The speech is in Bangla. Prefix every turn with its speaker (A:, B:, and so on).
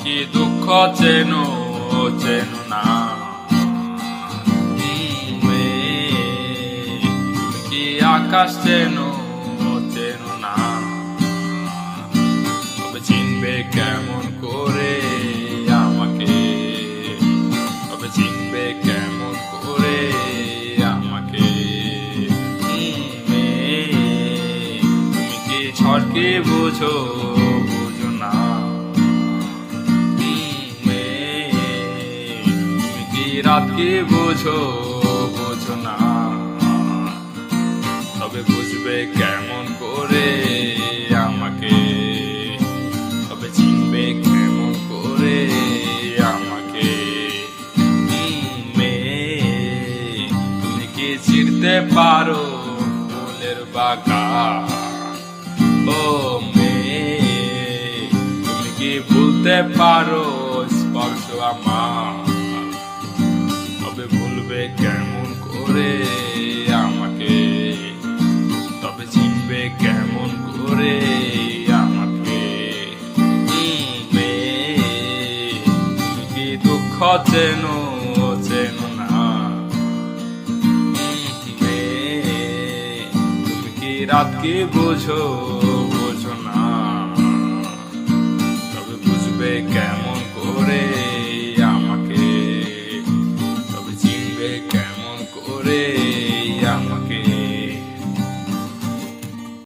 A: কি দুঃখ চেনো চেনো না, তুমি কি আকাশ চেনো চেনো না, তবে চিনবে কেমন করে আমাকে, তবে চিনবে কেমন করে আমাকে। তুমি কি ঝড়কে বুঝো বুঝো না, রাতকে বোঝো বোঝো না, তবে বুঝবে কেমন করে আমাকে, তবে চিনবে কেমন করে আমাকে। তুমি কি চিরতে পারো ফুলের বাগান, ও মেয়ে তুমি কি ভুলতে পারো স্পর্শ আমার, তবে ভুলবে কেমন করে আমাকে, তবে চিনবে কেমন করে আমাকে। তুমি কি দুঃখ চেনো চেনো না, তুমি কি রাতকে বোঝো বোঝো না, তবে বুঝবে কেমন করে